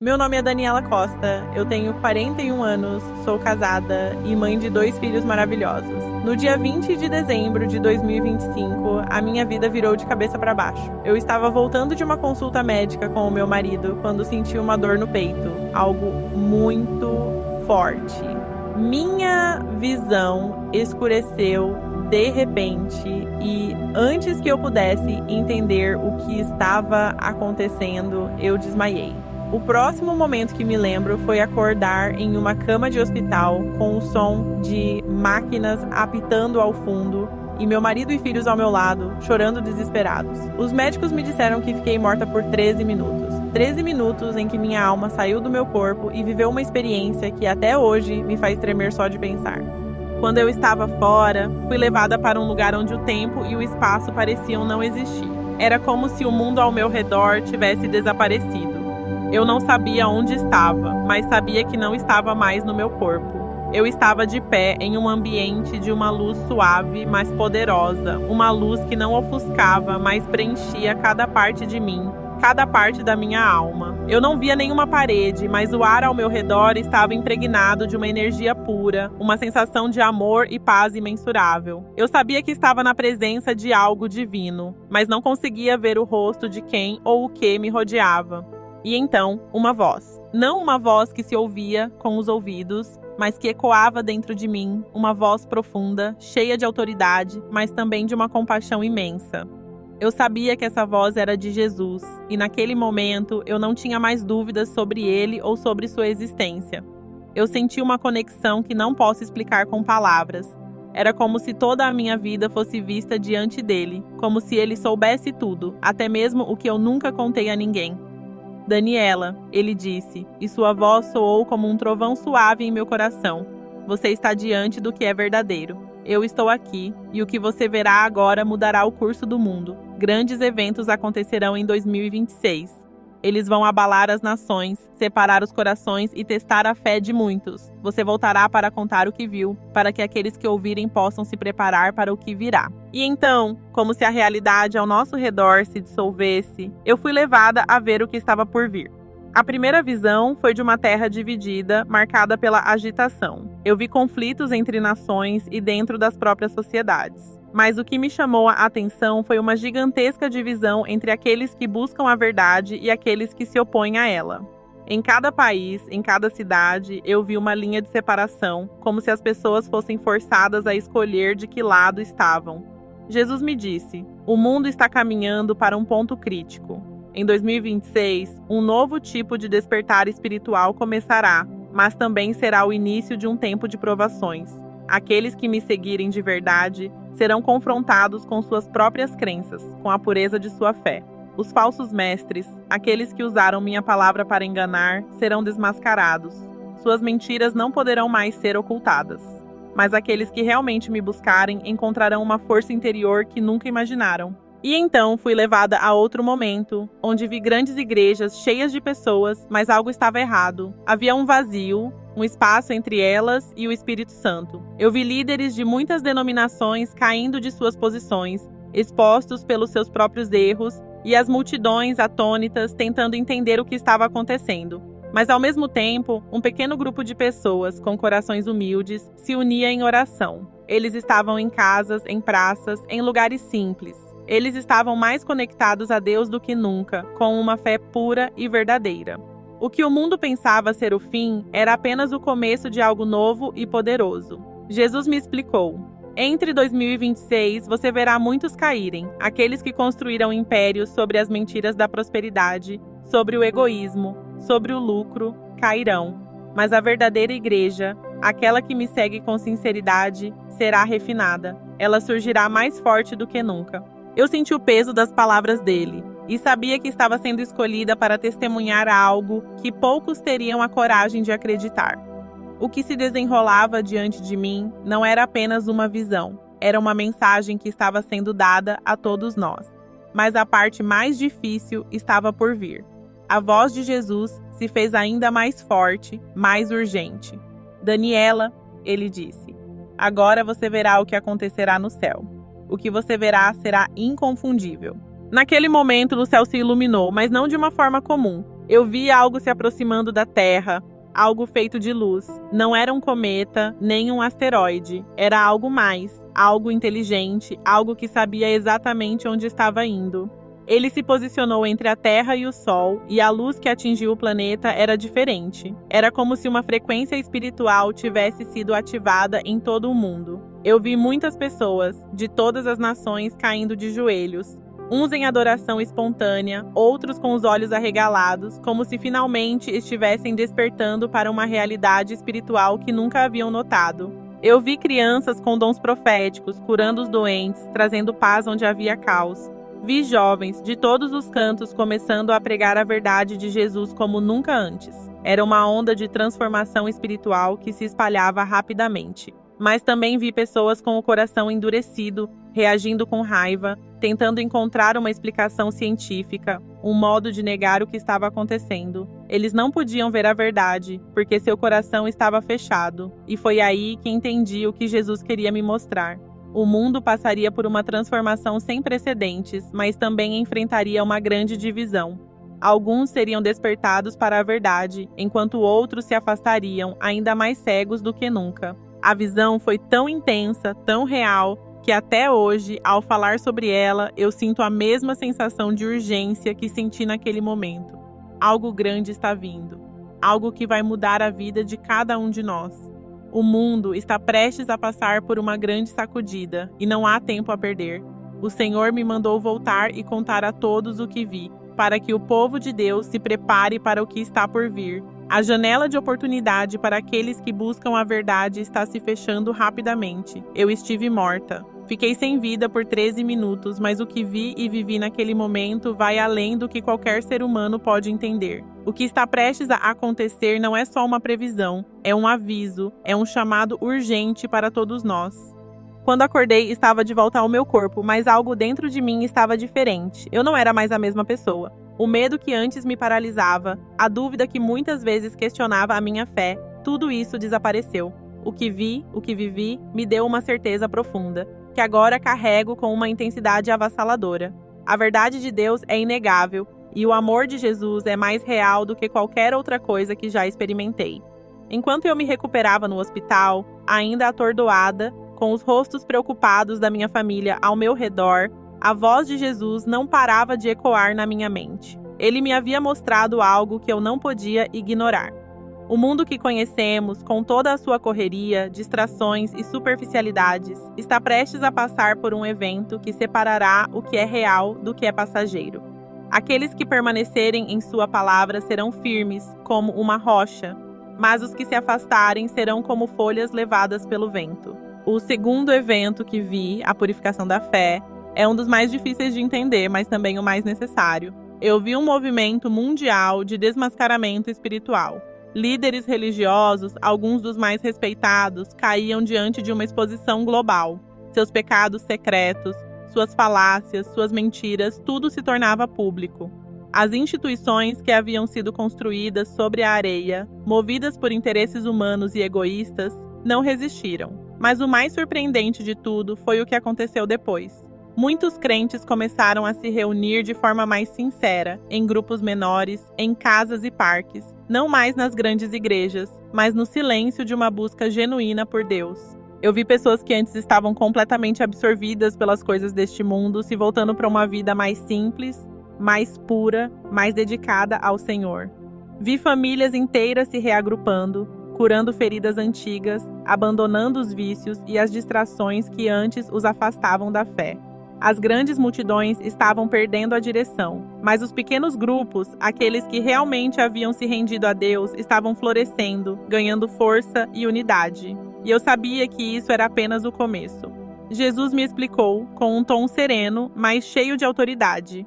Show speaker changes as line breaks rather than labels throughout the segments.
Meu nome é Daniela Costa, eu tenho 41 anos, sou casada e mãe de 2 filhos maravilhosos. No dia 20 de dezembro de 2025, a minha vida virou de cabeça para baixo. Eu estava voltando de uma consulta médica com o meu marido quando senti uma dor no peito, algo muito forte. Minha visão escureceu de repente e antes que eu pudesse entender o que estava acontecendo, eu desmaiei. O próximo momento que me lembro foi acordar em uma cama de hospital com o som de máquinas apitando ao fundo e meu marido e filhos ao meu lado, chorando desesperados. Os médicos me disseram que fiquei morta por 13 minutos. 13 minutos em que minha alma saiu do meu corpo e viveu uma experiência que até hoje me faz tremer só de pensar. Quando eu estava fora, fui levada para um lugar onde o tempo e o espaço pareciam não existir. Era como se o mundo ao meu redor tivesse desaparecido. Eu não sabia onde estava, mas sabia que não estava mais no meu corpo. Eu estava de pé em um ambiente de uma luz suave, mas poderosa, uma luz que não ofuscava, mas preenchia cada parte de mim, cada parte da minha alma. Eu não via nenhuma parede, mas o ar ao meu redor estava impregnado de uma energia pura, uma sensação de amor e paz imensurável. Eu sabia que estava na presença de algo divino, mas não conseguia ver o rosto de quem ou o que me rodeava. E então, uma voz. Não uma voz que se ouvia com os ouvidos, mas que ecoava dentro de mim, uma voz profunda, cheia de autoridade, mas também de uma compaixão imensa. Eu sabia que essa voz era de Jesus, e naquele momento eu não tinha mais dúvidas sobre ele ou sobre sua existência. Eu senti uma conexão que não posso explicar com palavras. Era como se toda a minha vida fosse vista diante dele, como se ele soubesse tudo, até mesmo o que eu nunca contei a ninguém. Daniela, ele disse, e sua voz soou como um trovão suave em meu coração. Você está diante do que é verdadeiro. Eu estou aqui, e o que você verá agora mudará o curso do mundo. Grandes eventos acontecerão em 2026. Eles vão abalar as nações, separar os corações e testar a fé de muitos. Você voltará para contar o que viu, para que aqueles que ouvirem possam se preparar para o que virá. E então, como se a realidade ao nosso redor se dissolvesse, eu fui levada a ver o que estava por vir. A primeira visão foi de uma terra dividida, marcada pela agitação. Eu vi conflitos entre nações e dentro das próprias sociedades. Mas o que me chamou a atenção foi uma gigantesca divisão entre aqueles que buscam a verdade e aqueles que se opõem a ela. Em cada país, em cada cidade, eu vi uma linha de separação, como se as pessoas fossem forçadas a escolher de que lado estavam. Jesus me disse: o mundo está caminhando para um ponto crítico. Em 2026, um novo tipo de despertar espiritual começará, mas também será o início de um tempo de provações. Aqueles que me seguirem de verdade serão confrontados com suas próprias crenças, com a pureza de sua fé. Os falsos mestres, aqueles que usaram minha palavra para enganar, serão desmascarados. Suas mentiras não poderão mais ser ocultadas. Mas aqueles que realmente me buscarem encontrarão uma força interior que nunca imaginaram. E então fui levada a outro momento, onde vi grandes igrejas cheias de pessoas, mas algo estava errado. Havia um vazio, um espaço entre elas e o Espírito Santo. Eu vi líderes de muitas denominações caindo de suas posições, expostos pelos seus próprios erros, e as multidões atônitas tentando entender o que estava acontecendo. Mas ao mesmo tempo, um pequeno grupo de pessoas com corações humildes se unia em oração. Eles estavam em casas, em praças, em lugares simples. Eles estavam mais conectados a Deus do que nunca, com uma fé pura e verdadeira. O que o mundo pensava ser o fim era apenas o começo de algo novo e poderoso. Jesus me explicou: entre 2026 você verá muitos caírem, aqueles que construíram impérios sobre as mentiras da prosperidade, sobre o egoísmo, sobre o lucro, cairão. Mas a verdadeira igreja, aquela que me segue com sinceridade, será refinada. Ela surgirá mais forte do que nunca. Eu senti o peso das palavras dele e sabia que estava sendo escolhida para testemunhar algo que poucos teriam a coragem de acreditar. O que se desenrolava diante de mim não era apenas uma visão, era uma mensagem que estava sendo dada a todos nós. Mas a parte mais difícil estava por vir. A voz de Jesus se fez ainda mais forte, mais urgente. Daniela, ele disse, agora você verá o que acontecerá no céu. O que você verá será inconfundível. Naquele momento, o céu se iluminou, mas não de uma forma comum. Eu vi algo se aproximando da Terra, algo feito de luz. Não era um cometa, nem um asteroide. Era algo mais, algo inteligente, algo que sabia exatamente onde estava indo. Ele se posicionou entre a Terra e o Sol, e a luz que atingiu o planeta era diferente. Era como se uma frequência espiritual tivesse sido ativada em todo o mundo. Eu vi muitas pessoas, de todas as nações, caindo de joelhos. Uns em adoração espontânea, outros com os olhos arregalados, como se finalmente estivessem despertando para uma realidade espiritual que nunca haviam notado. Eu vi crianças com dons proféticos, curando os doentes, trazendo paz onde havia caos. Vi jovens de todos os cantos começando a pregar a verdade de Jesus como nunca antes. Era uma onda de transformação espiritual que se espalhava rapidamente. Mas também vi pessoas com o coração endurecido, reagindo com raiva, tentando encontrar uma explicação científica, um modo de negar o que estava acontecendo. Eles não podiam ver a verdade, porque seu coração estava fechado, e foi aí que entendi o que Jesus queria me mostrar. O mundo passaria por uma transformação sem precedentes, mas também enfrentaria uma grande divisão. Alguns seriam despertados para a verdade, enquanto outros se afastariam, ainda mais cegos do que nunca. A visão foi tão intensa, tão real, que até hoje, ao falar sobre ela, eu sinto a mesma sensação de urgência que senti naquele momento. Algo grande está vindo. Algo que vai mudar a vida de cada um de nós. O mundo está prestes a passar por uma grande sacudida, e não há tempo a perder. O Senhor me mandou voltar e contar a todos o que vi, para que o povo de Deus se prepare para o que está por vir. A janela de oportunidade para aqueles que buscam a verdade está se fechando rapidamente. Eu estive morta. Fiquei sem vida por 13 minutos, mas o que vi e vivi naquele momento vai além do que qualquer ser humano pode entender. O que está prestes a acontecer não é só uma previsão, é um aviso, é um chamado urgente para todos nós. Quando acordei, estava de volta ao meu corpo, mas algo dentro de mim estava diferente. Eu não era mais a mesma pessoa. O medo que antes me paralisava, a dúvida que muitas vezes questionava a minha fé, tudo isso desapareceu. O que vi, o que vivi, me deu uma certeza profunda, que agora carrego com uma intensidade avassaladora. A verdade de Deus é inegável, e o amor de Jesus é mais real do que qualquer outra coisa que já experimentei. Enquanto eu me recuperava no hospital, ainda atordoada, com os rostos preocupados da minha família ao meu redor, a voz de Jesus não parava de ecoar na minha mente. Ele me havia mostrado algo que eu não podia ignorar. O mundo que conhecemos, com toda a sua correria, distrações e superficialidades, está prestes a passar por um evento que separará o que é real do que é passageiro. Aqueles que permanecerem em sua palavra serão firmes, como uma rocha, mas os que se afastarem serão como folhas levadas pelo vento. O segundo evento que vi, a purificação da fé, é um dos mais difíceis de entender, mas também o mais necessário. Eu vi um movimento mundial de desmascaramento espiritual. Líderes religiosos, alguns dos mais respeitados, caíam diante de uma exposição global. Seus pecados secretos, suas falácias, suas mentiras, tudo se tornava público. As instituições que haviam sido construídas sobre a areia, movidas por interesses humanos e egoístas, não resistiram. Mas o mais surpreendente de tudo foi o que aconteceu depois. Muitos crentes começaram a se reunir de forma mais sincera, em grupos menores, em casas e parques, não mais nas grandes igrejas, mas no silêncio de uma busca genuína por Deus. Eu vi pessoas que antes estavam completamente absorvidas pelas coisas deste mundo, se voltando para uma vida mais simples, mais pura, mais dedicada ao Senhor. Vi famílias inteiras se reagrupando, curando feridas antigas, abandonando os vícios e as distrações que antes os afastavam da fé. As grandes multidões estavam perdendo a direção, mas os pequenos grupos, aqueles que realmente haviam se rendido a Deus, estavam florescendo, ganhando força e unidade. E eu sabia que isso era apenas o começo. Jesus me explicou, com um tom sereno, mas cheio de autoridade.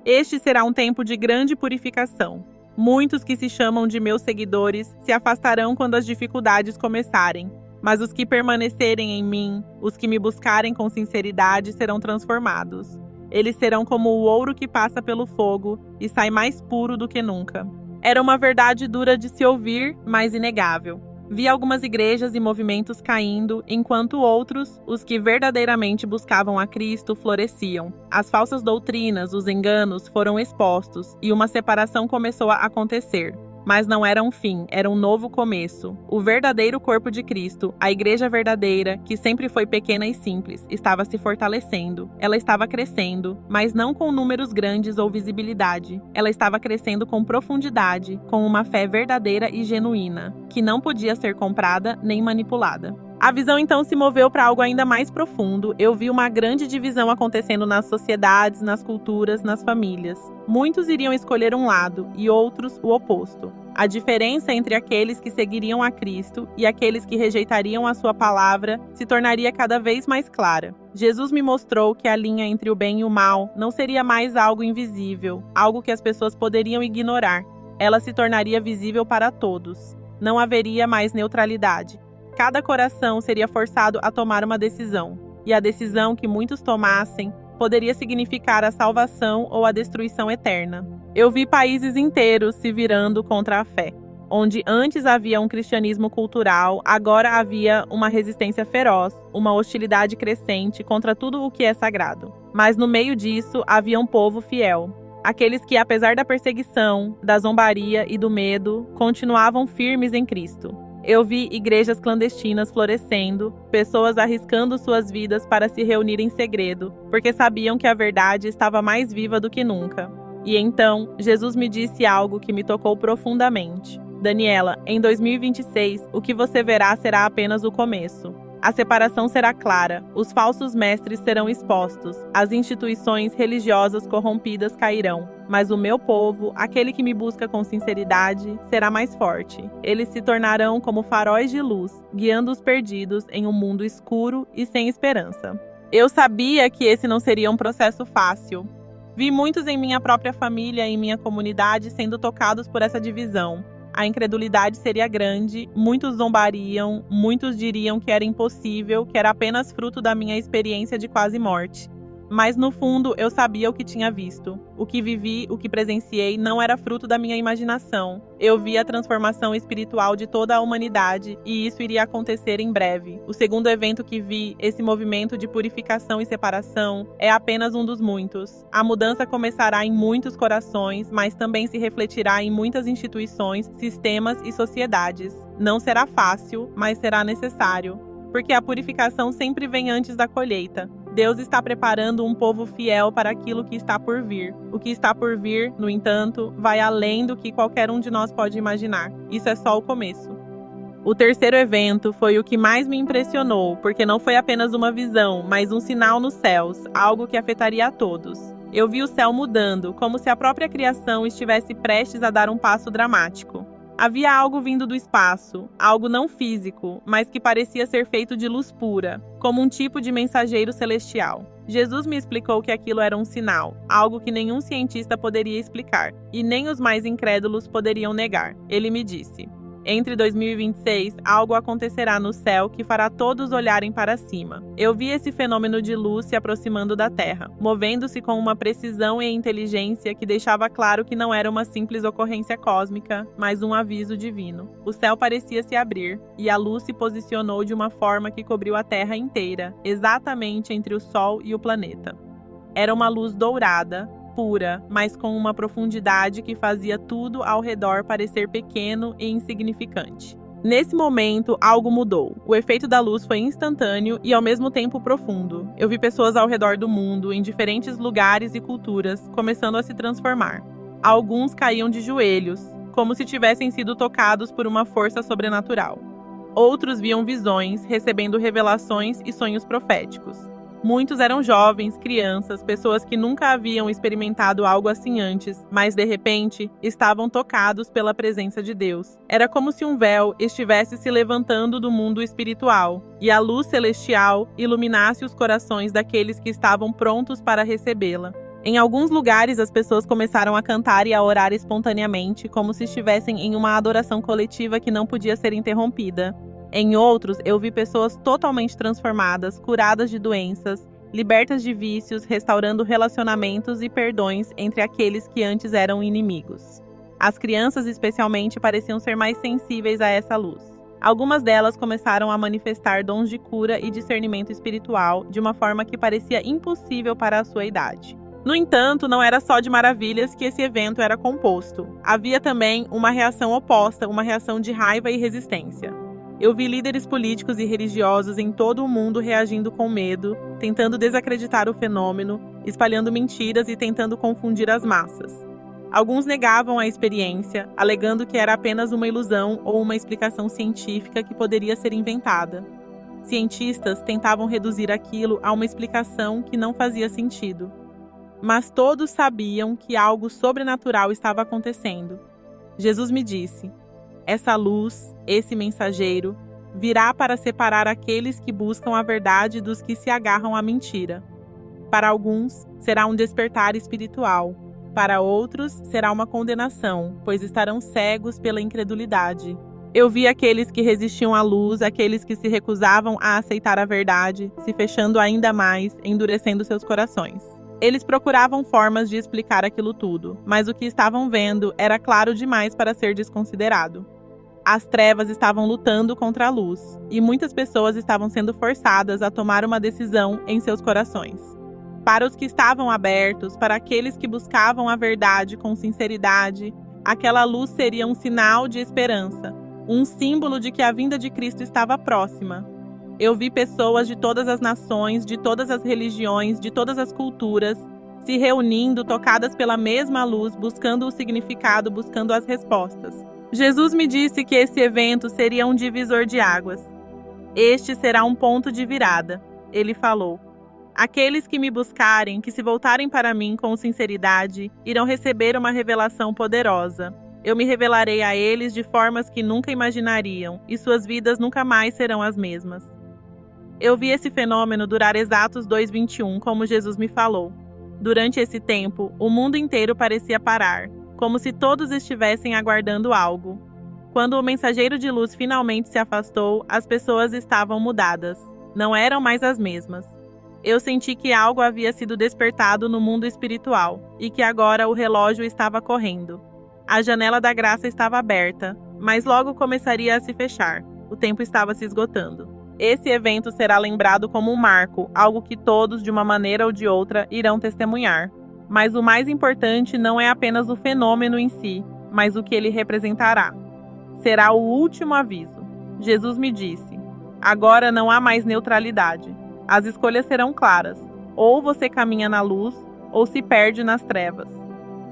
Este será um tempo de grande purificação. Muitos que se chamam de meus seguidores se afastarão quando as dificuldades começarem. Mas os que permanecerem em mim, os que me buscarem com sinceridade, serão transformados. Eles serão como o ouro que passa pelo fogo e sai mais puro do que nunca. Era uma verdade dura de se ouvir, mas inegável. Vi algumas igrejas e movimentos caindo, enquanto outros, os que verdadeiramente buscavam a Cristo, floresciam. As falsas doutrinas, os enganos foram expostos e uma separação começou a acontecer. Mas não era um fim, era um novo começo. O verdadeiro corpo de Cristo, a igreja verdadeira, que sempre foi pequena e simples, estava se fortalecendo. Ela estava crescendo, mas não com números grandes ou visibilidade. Ela estava crescendo com profundidade, com uma fé verdadeira e genuína, que não podia ser comprada nem manipulada. A visão então se moveu para algo ainda mais profundo. Eu vi uma grande divisão acontecendo nas sociedades, nas culturas, nas famílias. Muitos iriam escolher um lado e outros o oposto. A diferença entre aqueles que seguiriam a Cristo e aqueles que rejeitariam a sua palavra se tornaria cada vez mais clara. Jesus me mostrou que a linha entre o bem e o mal não seria mais algo invisível, algo que as pessoas poderiam ignorar. Ela se tornaria visível para todos. Não haveria mais neutralidade. Cada coração seria forçado a tomar uma decisão, e a decisão que muitos tomassem poderia significar a salvação ou a destruição eterna. Eu vi países inteiros se virando contra a fé. Onde antes havia um cristianismo cultural, agora havia uma resistência feroz, uma hostilidade crescente contra tudo o que é sagrado. Mas no meio disso havia um povo fiel. Aqueles que, apesar da perseguição, da zombaria e do medo, continuavam firmes em Cristo. Eu vi igrejas clandestinas florescendo, pessoas arriscando suas vidas para se reunir em segredo, porque sabiam que a verdade estava mais viva do que nunca. E então, Jesus me disse algo que me tocou profundamente. Daniela, em 2026, o que você verá será apenas o começo. A separação será clara, os falsos mestres serão expostos, as instituições religiosas corrompidas cairão. Mas o meu povo, aquele que me busca com sinceridade, será mais forte. Eles se tornarão como faróis de luz, guiando os perdidos em um mundo escuro e sem esperança. Eu sabia que esse não seria um processo fácil. Vi muitos em minha própria família e em minha comunidade sendo tocados por essa divisão. A incredulidade seria grande, muitos zombariam, muitos diriam que era impossível, que era apenas fruto da minha experiência de quase morte. Mas no fundo eu sabia o que tinha visto. O que vivi, o que presenciei não era fruto da minha imaginação. Eu vi a transformação espiritual de toda a humanidade e isso iria acontecer em breve. O segundo evento que vi, esse movimento de purificação e separação, é apenas um dos muitos. A mudança começará em muitos corações, mas também se refletirá em muitas instituições, sistemas e sociedades. Não será fácil, mas será necessário, porque a purificação sempre vem antes da colheita. Deus está preparando um povo fiel para aquilo que está por vir. O que está por vir, no entanto, vai além do que qualquer um de nós pode imaginar. Isso é só o começo. O terceiro evento foi o que mais me impressionou, porque não foi apenas uma visão, mas um sinal nos céus, algo que afetaria a todos. Eu vi o céu mudando, como se a própria criação estivesse prestes a dar um passo dramático. Havia algo vindo do espaço, algo não físico, mas que parecia ser feito de luz pura, como um tipo de mensageiro celestial. Jesus me explicou que aquilo era um sinal, algo que nenhum cientista poderia explicar, e nem os mais incrédulos poderiam negar. Ele me disse: entre 2026, algo acontecerá no céu que fará todos olharem para cima. Eu vi esse fenômeno de luz se aproximando da Terra, movendo-se com uma precisão e inteligência que deixava claro que não era uma simples ocorrência cósmica, mas um aviso divino. O céu parecia se abrir, e a luz se posicionou de uma forma que cobriu a Terra inteira, exatamente entre o Sol e o planeta. Era uma luz dourada, pura, mas com uma profundidade que fazia tudo ao redor parecer pequeno e insignificante. Nesse momento, algo mudou. O efeito da luz foi instantâneo e ao mesmo tempo profundo. Eu vi pessoas ao redor do mundo, em diferentes lugares e culturas, começando a se transformar. Alguns caíam de joelhos, como se tivessem sido tocados por uma força sobrenatural. Outros viam visões, recebendo revelações e sonhos proféticos. Muitos eram jovens, crianças, pessoas que nunca haviam experimentado algo assim antes, mas de repente estavam tocados pela presença de Deus. Era como se um véu estivesse se levantando do mundo espiritual e a luz celestial iluminasse os corações daqueles que estavam prontos para recebê-la. Em alguns lugares, as pessoas começaram a cantar e a orar espontaneamente, como se estivessem em uma adoração coletiva que não podia ser interrompida. Em outros, eu vi pessoas totalmente transformadas, curadas de doenças, libertas de vícios, restaurando relacionamentos e perdões entre aqueles que antes eram inimigos. As crianças, especialmente, pareciam ser mais sensíveis a essa luz. Algumas delas começaram a manifestar dons de cura e discernimento espiritual de uma forma que parecia impossível para a sua idade. No entanto, não era só de maravilhas que esse evento era composto. Havia também uma reação oposta, uma reação de raiva e resistência. Eu vi líderes políticos e religiosos em todo o mundo reagindo com medo, tentando desacreditar o fenômeno, espalhando mentiras e tentando confundir as massas. Alguns negavam a experiência, alegando que era apenas uma ilusão ou uma explicação científica que poderia ser inventada. Cientistas tentavam reduzir aquilo a uma explicação que não fazia sentido. Mas todos sabiam que algo sobrenatural estava acontecendo. Jesus me disse: essa luz, esse mensageiro, virá para separar aqueles que buscam a verdade dos que se agarram à mentira. Para alguns, será um despertar espiritual. Para outros, será uma condenação, pois estarão cegos pela incredulidade. Eu vi aqueles que resistiam à luz, aqueles que se recusavam a aceitar a verdade, se fechando ainda mais, endurecendo seus corações. Eles procuravam formas de explicar aquilo tudo, mas o que estavam vendo era claro demais para ser desconsiderado. As trevas estavam lutando contra a luz, e muitas pessoas estavam sendo forçadas a tomar uma decisão em seus corações. Para os que estavam abertos, para aqueles que buscavam a verdade com sinceridade, aquela luz seria um sinal de esperança, um símbolo de que a vinda de Cristo estava próxima. Eu vi pessoas de todas as nações, de todas as religiões, de todas as culturas, se reunindo, tocadas pela mesma luz, buscando o significado, buscando as respostas. Jesus me disse que esse evento seria um divisor de águas. Este será um ponto de virada, ele falou. Aqueles que me buscarem, que se voltarem para mim com sinceridade, irão receber uma revelação poderosa. Eu me revelarei a eles de formas que nunca imaginariam, e suas vidas nunca mais serão as mesmas. Eu vi esse fenômeno durar exatos 2:21, como Jesus me falou. Durante esse tempo, o mundo inteiro parecia parar, como se todos estivessem aguardando algo. Quando o mensageiro de luz finalmente se afastou, as pessoas estavam mudadas. Não eram mais as mesmas. Eu senti que algo havia sido despertado no mundo espiritual e que agora o relógio estava correndo. A janela da graça estava aberta, mas logo começaria a se fechar. O tempo estava se esgotando. Esse evento será lembrado como um marco, algo que todos, de uma maneira ou de outra, irão testemunhar. Mas o mais importante não é apenas o fenômeno em si, mas o que ele representará. Será o último aviso. Jesus me disse: agora não há mais neutralidade. As escolhas serão claras. Ou você caminha na luz, ou se perde nas trevas.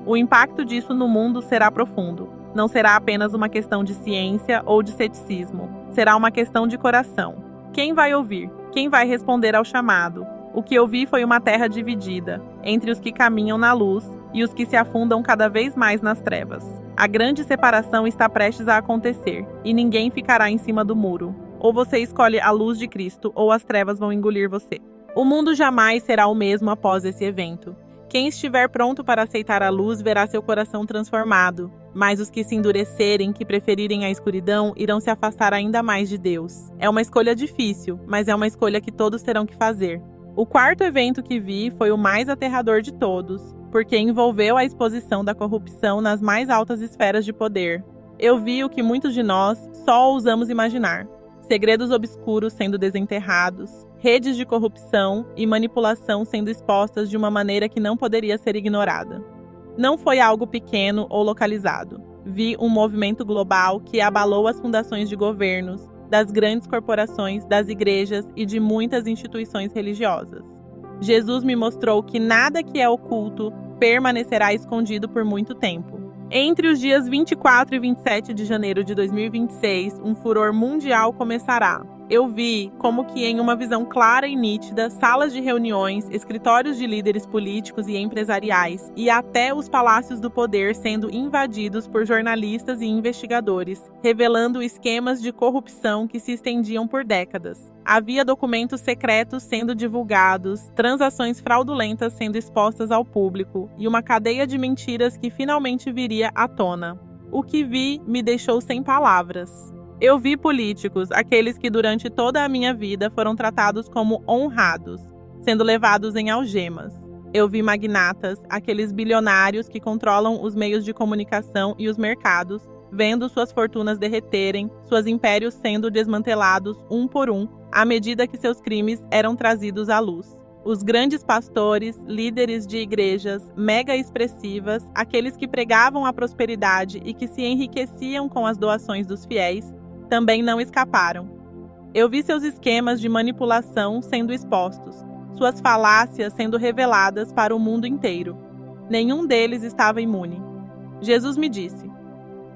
O impacto disso no mundo será profundo. Não será apenas uma questão de ciência ou de ceticismo. Será uma questão de coração. Quem vai ouvir? Quem vai responder ao chamado? O que eu vi foi uma terra dividida, entre os que caminham na luz e os que se afundam cada vez mais nas trevas. A grande separação está prestes a acontecer, e ninguém ficará em cima do muro. Ou você escolhe a luz de Cristo, ou as trevas vão engolir você. O mundo jamais será o mesmo após esse evento. Quem estiver pronto para aceitar a luz verá seu coração transformado, mas os que se endurecerem, que preferirem a escuridão, irão se afastar ainda mais de Deus. É uma escolha difícil, mas é uma escolha que todos terão que fazer. O quarto evento que vi foi o mais aterrador de todos, porque envolveu a exposição da corrupção nas mais altas esferas de poder. Eu vi o que muitos de nós só ousamos imaginar. Segredos obscuros sendo desenterrados, redes de corrupção e manipulação sendo expostas de uma maneira que não poderia ser ignorada. Não foi algo pequeno ou localizado. Vi um movimento global que abalou as fundações de governos, das grandes corporações, das igrejas e de muitas instituições religiosas. Jesus me mostrou que nada que é oculto permanecerá escondido por muito tempo. Entre os dias 24 e 27 de janeiro de 2026, um furor mundial começará. Eu vi, como que em uma visão clara e nítida, salas de reuniões, escritórios de líderes políticos e empresariais, e até os palácios do poder sendo invadidos por jornalistas e investigadores, revelando esquemas de corrupção que se estendiam por décadas. Havia documentos secretos sendo divulgados, transações fraudulentas sendo expostas ao público, e uma cadeia de mentiras que finalmente viria à tona. O que vi me deixou sem palavras. Eu vi políticos, aqueles que durante toda a minha vida foram tratados como honrados, sendo levados em algemas. Eu vi magnatas, aqueles bilionários que controlam os meios de comunicação e os mercados, vendo suas fortunas derreterem, seus impérios sendo desmantelados um por um, à medida que seus crimes eram trazidos à luz. Os grandes pastores, líderes de igrejas mega expressivas, aqueles que pregavam a prosperidade e que se enriqueciam com as doações dos fiéis, também não escaparam. Eu vi seus esquemas de manipulação sendo expostos, suas falácias sendo reveladas para o mundo inteiro. Nenhum deles estava imune. Jesus me disse: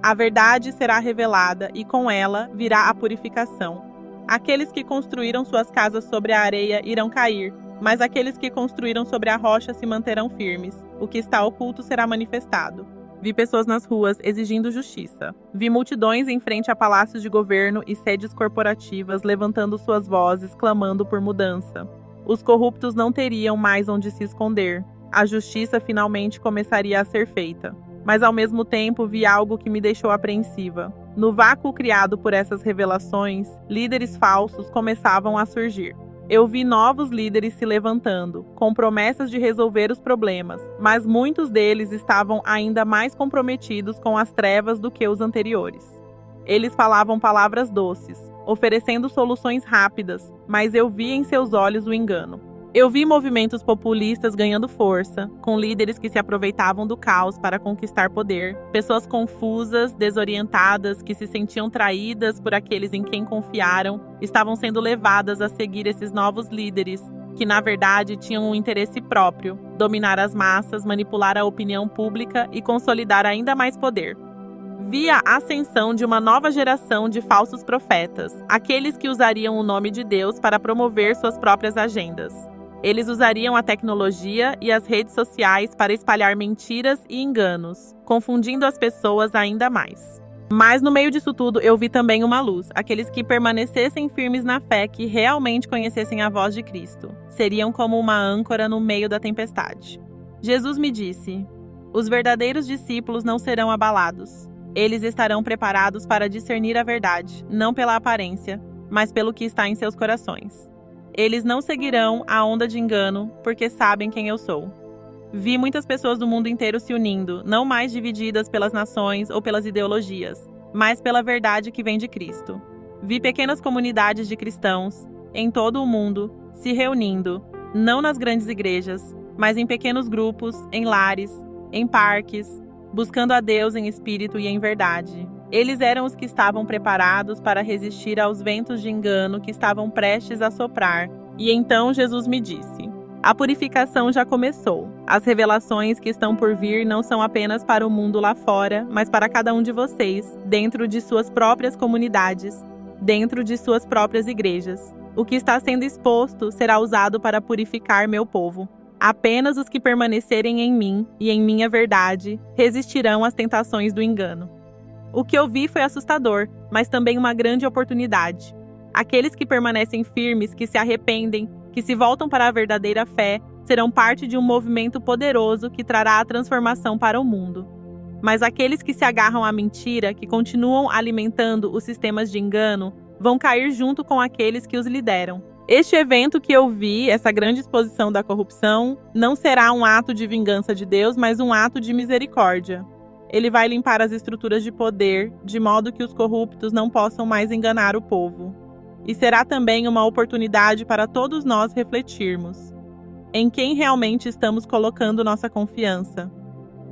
a verdade será revelada e com ela virá a purificação. Aqueles que construíram suas casas sobre a areia irão cair, mas aqueles que construíram sobre a rocha se manterão firmes. O que está oculto será manifestado. Vi pessoas nas ruas exigindo justiça. Vi multidões em frente a palácios de governo e sedes corporativas levantando suas vozes, clamando por mudança. Os corruptos não teriam mais onde se esconder. A justiça finalmente começaria a ser feita. Mas ao mesmo tempo vi algo que me deixou apreensiva. No vácuo criado por essas revelações, líderes falsos começavam a surgir. Eu vi novos líderes se levantando, com promessas de resolver os problemas, mas muitos deles estavam ainda mais comprometidos com as trevas do que os anteriores. Eles falavam palavras doces, oferecendo soluções rápidas, mas eu vi em seus olhos o engano. Eu vi movimentos populistas ganhando força, com líderes que se aproveitavam do caos para conquistar poder, pessoas confusas, desorientadas, que se sentiam traídas por aqueles em quem confiaram, estavam sendo levadas a seguir esses novos líderes, que na verdade tinham um interesse próprio: dominar as massas, manipular a opinião pública e consolidar ainda mais poder. Vi a ascensão de uma nova geração de falsos profetas, aqueles que usariam o nome de Deus para promover suas próprias agendas. Eles usariam a tecnologia e as redes sociais para espalhar mentiras e enganos, confundindo as pessoas ainda mais. Mas no meio disso tudo eu vi também uma luz, aqueles que permanecessem firmes na fé, que realmente conhecessem a voz de Cristo. Seriam como uma âncora no meio da tempestade. Jesus me disse: os verdadeiros discípulos não serão abalados. Eles estarão preparados para discernir a verdade, não pela aparência, mas pelo que está em seus corações. Eles não seguirão a onda de engano, porque sabem quem eu sou. Vi muitas pessoas do mundo inteiro se unindo, não mais divididas pelas nações ou pelas ideologias, mas pela verdade que vem de Cristo. Vi pequenas comunidades de cristãos, em todo o mundo, se reunindo, não nas grandes igrejas, mas em pequenos grupos, em lares, em parques, buscando a Deus em espírito e em verdade. Eles eram os que estavam preparados para resistir aos ventos de engano que estavam prestes a soprar. E então Jesus me disse: a purificação já começou. As revelações que estão por vir não são apenas para o mundo lá fora, mas para cada um de vocês, dentro de suas próprias comunidades, dentro de suas próprias igrejas. O que está sendo exposto será usado para purificar meu povo. Apenas os que permanecerem em mim e em minha verdade resistirão às tentações do engano. O que eu vi foi assustador, mas também uma grande oportunidade. Aqueles que permanecem firmes, que se arrependem, que se voltam para a verdadeira fé, serão parte de um movimento poderoso que trará a transformação para o mundo. Mas aqueles que se agarram à mentira, que continuam alimentando os sistemas de engano, vão cair junto com aqueles que os lideram. Este evento que eu vi, essa grande exposição da corrupção, não será um ato de vingança de Deus, mas um ato de misericórdia. Ele vai limpar as estruturas de poder, de modo que os corruptos não possam mais enganar o povo. E será também uma oportunidade para todos nós refletirmos em quem realmente estamos colocando nossa confiança.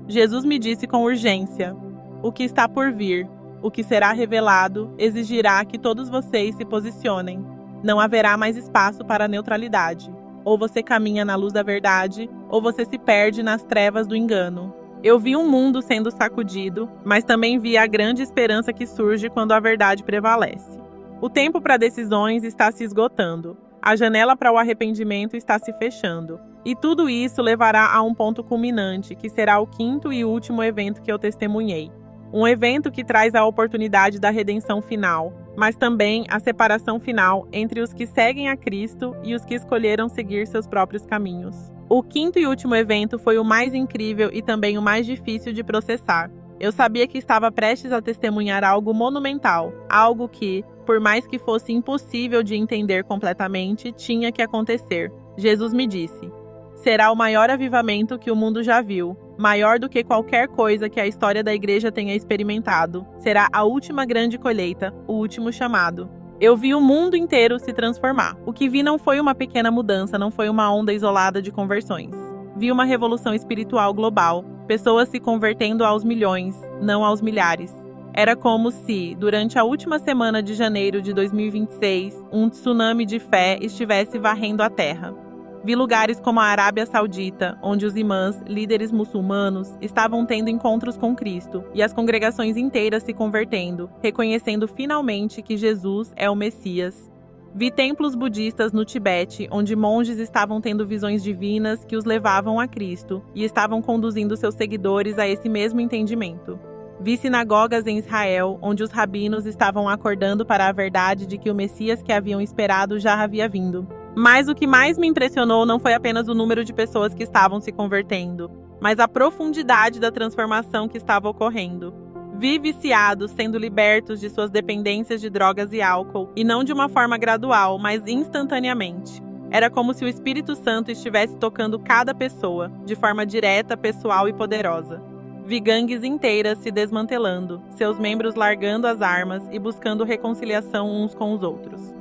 Jesus me disse com urgência: o que está por vir, o que será revelado, exigirá que todos vocês se posicionem. Não haverá mais espaço para a neutralidade. Ou você caminha na luz da verdade, ou você se perde nas trevas do engano. Eu vi um mundo sendo sacudido, mas também vi a grande esperança que surge quando a verdade prevalece. O tempo para decisões está se esgotando. A janela para o arrependimento está se fechando. E tudo isso levará a um ponto culminante, que será o quinto e último evento que eu testemunhei. Um evento que traz a oportunidade da redenção final, mas também a separação final entre os que seguem a Cristo e os que escolheram seguir seus próprios caminhos. O quinto e último evento foi o mais incrível e também o mais difícil de processar. Eu sabia que estava prestes a testemunhar algo monumental, algo que, por mais que fosse impossível de entender completamente, tinha que acontecer. Jesus me disse: será o maior avivamento que o mundo já viu, maior do que qualquer coisa que a história da igreja tenha experimentado. Será a última grande colheita, o último chamado. Eu vi o mundo inteiro se transformar. O que vi não foi uma pequena mudança, não foi uma onda isolada de conversões. Vi uma revolução espiritual global, pessoas se convertendo aos milhões, não aos milhares. Era como se, durante a última semana de janeiro de 2026, um tsunami de fé estivesse varrendo a terra. Vi lugares como a Arábia Saudita, onde os imãs, líderes muçulmanos, estavam tendo encontros com Cristo, e as congregações inteiras se convertendo, reconhecendo finalmente que Jesus é o Messias. Vi templos budistas no Tibete, onde monges estavam tendo visões divinas que os levavam a Cristo, e estavam conduzindo seus seguidores a esse mesmo entendimento. Vi sinagogas em Israel, onde os rabinos estavam acordando para a verdade de que o Messias que haviam esperado já havia vindo. Mas o que mais me impressionou não foi apenas o número de pessoas que estavam se convertendo, mas a profundidade da transformação que estava ocorrendo. Vi viciados sendo libertos de suas dependências de drogas e álcool, e não de uma forma gradual, mas instantaneamente. Era como se o Espírito Santo estivesse tocando cada pessoa, de forma direta, pessoal e poderosa. Vi gangues inteiras se desmantelando, seus membros largando as armas e buscando reconciliação uns com os outros.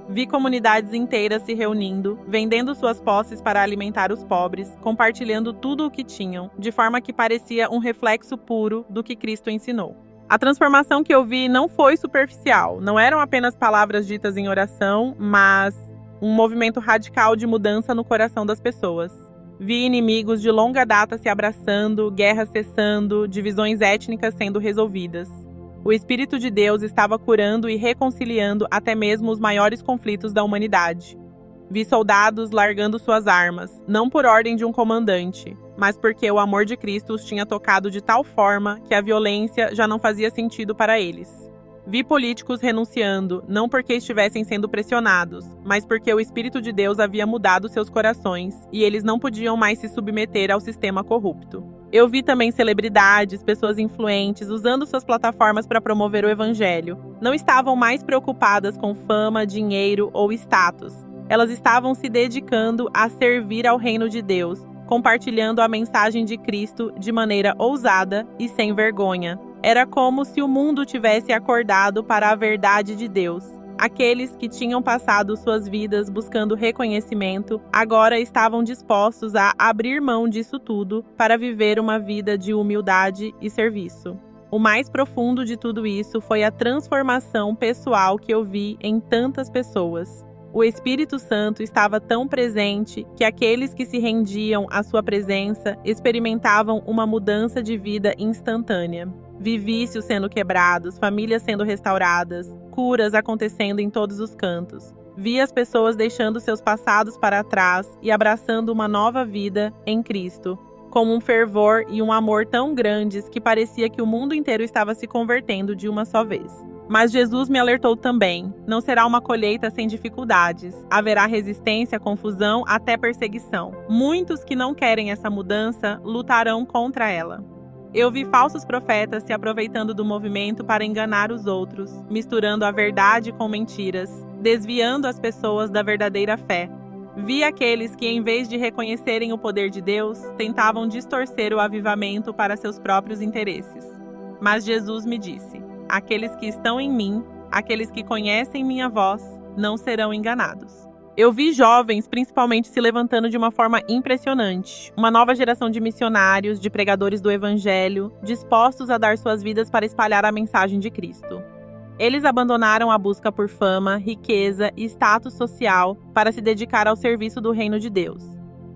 Vi comunidades inteiras se reunindo, vendendo suas posses para alimentar os pobres, compartilhando tudo o que tinham, de forma que parecia um reflexo puro do que Cristo ensinou. A transformação que eu vi não foi superficial, não eram apenas palavras ditas em oração, mas um movimento radical de mudança no coração das pessoas. Vi inimigos de longa data se abraçando, guerras cessando, divisões étnicas sendo resolvidas. O Espírito de Deus estava curando e reconciliando até mesmo os maiores conflitos da humanidade. Vi soldados largando suas armas, não por ordem de um comandante, mas porque o amor de Cristo os tinha tocado de tal forma que a violência já não fazia sentido para eles. Vi políticos renunciando, não porque estivessem sendo pressionados, mas porque o Espírito de Deus havia mudado seus corações e eles não podiam mais se submeter ao sistema corrupto. Eu vi também celebridades, pessoas influentes, usando suas plataformas para promover o evangelho. Não estavam mais preocupadas com fama, dinheiro ou status. Elas estavam se dedicando a servir ao reino de Deus, compartilhando a mensagem de Cristo de maneira ousada e sem vergonha. Era como se o mundo tivesse acordado para a verdade de Deus. Aqueles que tinham passado suas vidas buscando reconhecimento, agora estavam dispostos a abrir mão disso tudo para viver uma vida de humildade e serviço. O mais profundo de tudo isso foi a transformação pessoal que eu vi em tantas pessoas. O Espírito Santo estava tão presente que aqueles que se rendiam à sua presença experimentavam uma mudança de vida instantânea. Vi vícios sendo quebrados, famílias sendo restauradas, curas acontecendo em todos os cantos. Vi as pessoas deixando seus passados para trás e abraçando uma nova vida em Cristo, com um fervor e um amor tão grandes que parecia que o mundo inteiro estava se convertendo de uma só vez. Mas Jesus me alertou também: não será uma colheita sem dificuldades. Haverá resistência, confusão, até perseguição. Muitos que não querem essa mudança lutarão contra ela. Eu vi falsos profetas se aproveitando do movimento para enganar os outros, misturando a verdade com mentiras, desviando as pessoas da verdadeira fé. Vi aqueles que, em vez de reconhecerem o poder de Deus, tentavam distorcer o avivamento para seus próprios interesses. Mas Jesus me disse: aqueles que estão em mim, aqueles que conhecem minha voz, não serão enganados. Eu vi jovens, principalmente, se levantando de uma forma impressionante. Uma nova geração de missionários, de pregadores do Evangelho, dispostos a dar suas vidas para espalhar a mensagem de Cristo. Eles abandonaram a busca por fama, riqueza e status social para se dedicar ao serviço do reino de Deus.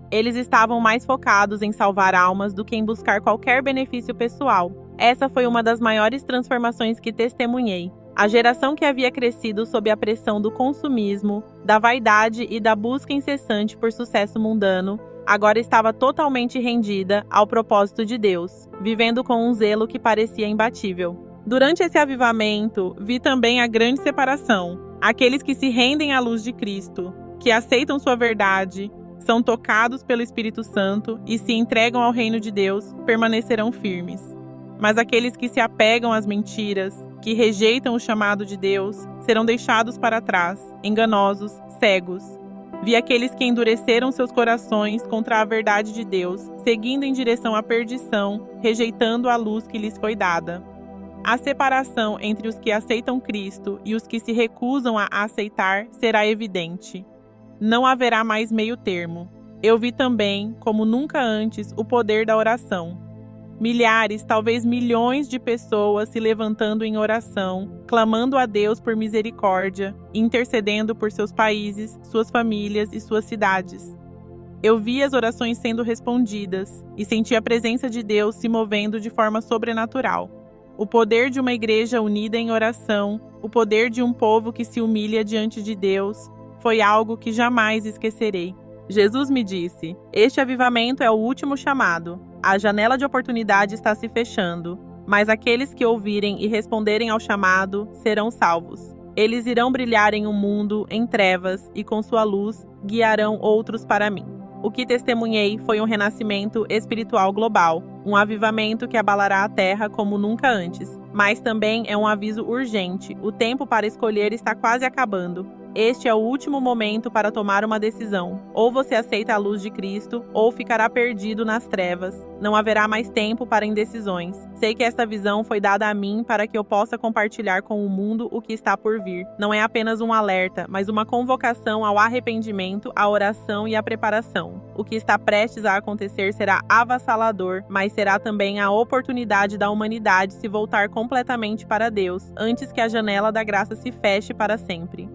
Eles estavam mais focados em salvar almas do que em buscar qualquer benefício pessoal. Essa foi uma das maiores transformações que testemunhei. A geração que havia crescido sob a pressão do consumismo, da vaidade e da busca incessante por sucesso mundano, agora estava totalmente rendida ao propósito de Deus, vivendo com um zelo que parecia imbatível. Durante esse avivamento, vi também a grande separação. Aqueles que se rendem à luz de Cristo, que aceitam sua verdade, são tocados pelo Espírito Santo e se entregam ao reino de Deus, permanecerão firmes. Mas aqueles que se apegam às mentiras, que rejeitam o chamado de Deus, serão deixados para trás, enganosos, cegos. Vi aqueles que endureceram seus corações contra a verdade de Deus, seguindo em direção à perdição, rejeitando a luz que lhes foi dada. A separação entre os que aceitam Cristo e os que se recusam a aceitar será evidente. Não haverá mais meio termo. Eu vi também, como nunca antes, o poder da oração. Milhares, talvez milhões de pessoas se levantando em oração, clamando a Deus por misericórdia, intercedendo por seus países, suas famílias e suas cidades. Eu vi as orações sendo respondidas e senti a presença de Deus se movendo de forma sobrenatural. O poder de uma igreja unida em oração, o poder de um povo que se humilha diante de Deus, foi algo que jamais esquecerei. Jesus me disse: este avivamento é o último chamado. A janela de oportunidade está se fechando, mas aqueles que ouvirem e responderem ao chamado serão salvos. Eles irão brilhar em um mundo em trevas e com sua luz guiarão outros para mim. O que testemunhei foi um renascimento espiritual global, um avivamento que abalará a terra como nunca antes. Mas também é um aviso urgente: o tempo para escolher está quase acabando. Este é o último momento para tomar uma decisão. Ou você aceita a luz de Cristo, ou ficará perdido nas trevas. Não haverá mais tempo para indecisões. Sei que esta visão foi dada a mim para que eu possa compartilhar com o mundo o que está por vir. Não é apenas um alerta, mas uma convocação ao arrependimento, à oração e à preparação. O que está prestes a acontecer será avassalador, mas será também a oportunidade da humanidade se voltar completamente para Deus, antes que a janela da graça se feche para sempre.